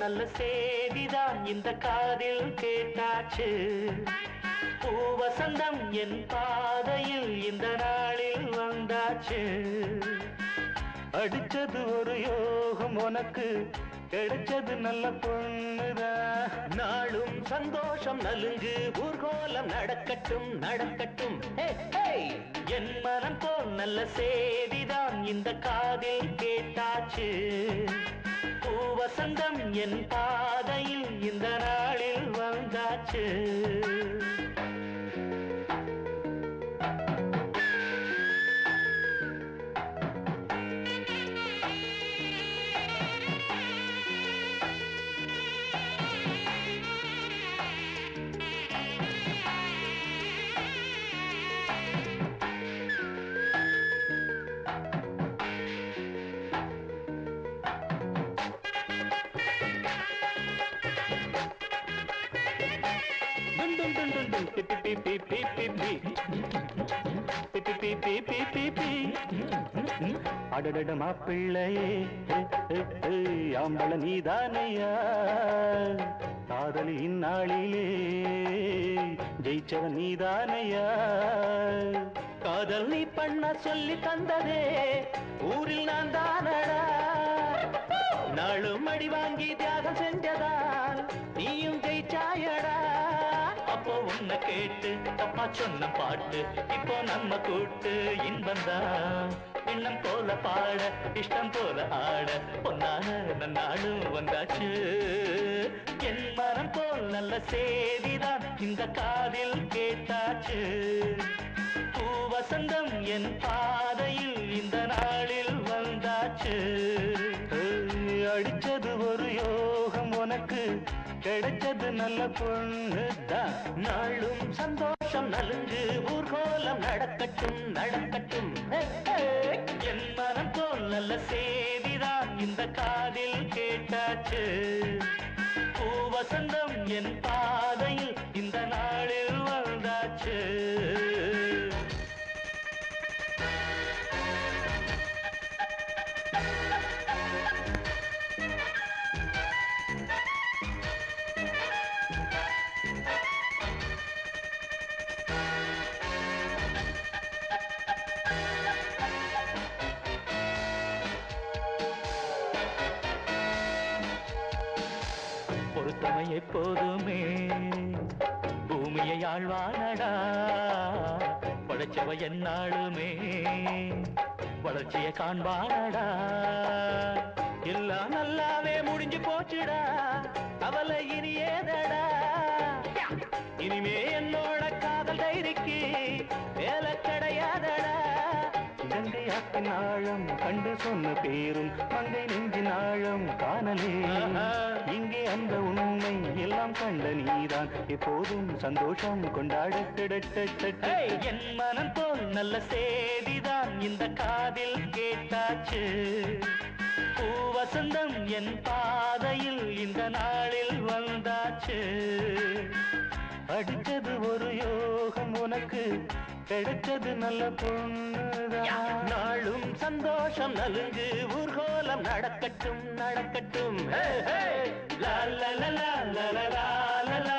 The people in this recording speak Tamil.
நல்ல சேதிதான் இந்த காதில் கேட்டாச்சு. பூவசந்தம் என் பாதையில் இந்த நாளில் வந்தாச்சு. அடிச்சது ஒரு யோகம் உனக்கு, கிடைச்சது நல்ல பொண்ணுதான். நாளும் சந்தோஷம் நலுங்கு ஊர்கோலம் நடக்கட்டும் நடக்கட்டும். என் மனம் போல் நல்ல சேதிதான் இந்த காதில் கேட்டாச்சு. பூவசந்தம் என் பாதையில் இந்த நாளில் வந்தாச்சு. அடடட மாப்பிள்ளையே ஆம்பள நீதானையா, காதலின் நாளிலே ஜெயிச்சவன் நீதானையா. காதல் நீ பண்ண சொல்லி தந்ததே ஊரில் நான் தானடா. நாளும் அடி வாங்கி தியாகம் செஞ்சதால் நீயும் ஜெயிச்சாயடா. அப்போ உன்னை கேட்டு அப்பா சொன்ன பாட்டு இப்போ நம்ம கூட்டு இன்பந்தான். எண்ணம் போல பாட இஷ்டம் போல ஆட பொன்னான நன்னாடும் வந்தாச்சு. என் மனம் போல் நல்ல சேதிதான் இந்த காதில் கேட்டாச்சு. பூவசந்தம் என் பாதையில் இந்த நாளில் வந்தாச்சு. அடிச்சது ஒரு யோகம் உனக்கு, கிடைச்சது நல்ல பொண்ணுதான். நாளும் சந்தோஷம் நலுங்கு ஊர்கோலம் நடக்கட்டும் நடக்கட்டும். என் மனம் போல் நல்ல சேதிதான் இந்த காதில் கேட்டாச்சு. பூவசந்தம் என் பாதையில் இந்த நாளில் வந்தாச்சு. பொறுத்தவன் எப்போதுமே பூமியை ஆழ்வானடா. படைச்சவ என்னாலுமே வளர்ச்சியை காண்பானடா. எல்லாம் நல்லாவே முடிஞ்சு போச்சுடா, அவளை இனி ஏதடா. இனிமே என்னோட காதல் டைரிக்கு வேலை கிடையாதடா. கங்கை ஆற்றின் ஆழம் கண்டு சொன்ன பேரும் மங்கை நெஞ்சின் ஆழம் காணலே. இங்கே அந்த உண்மை எல்லாம் கண்ட நீதான் எப்போதும் சந்தோஷம் கொண்டாட. என் மனம் போல் நல்ல சேதிதான் இந்த காதில் கேட்டாச்சு. பூவசந்தம் என் பாதையில் இந்த நாளில் வந்தாச்சு. அடிச்சது ஒரு யோகம் உனக்கு, கிடைச்சது நல்ல பொண்ணுதான். நாளும் சந்தோஷம் நலுங்கு ஊர்கோலம் நடக்கட்டும் நடக்கட்டும். லா லா லா லா லா லா லா.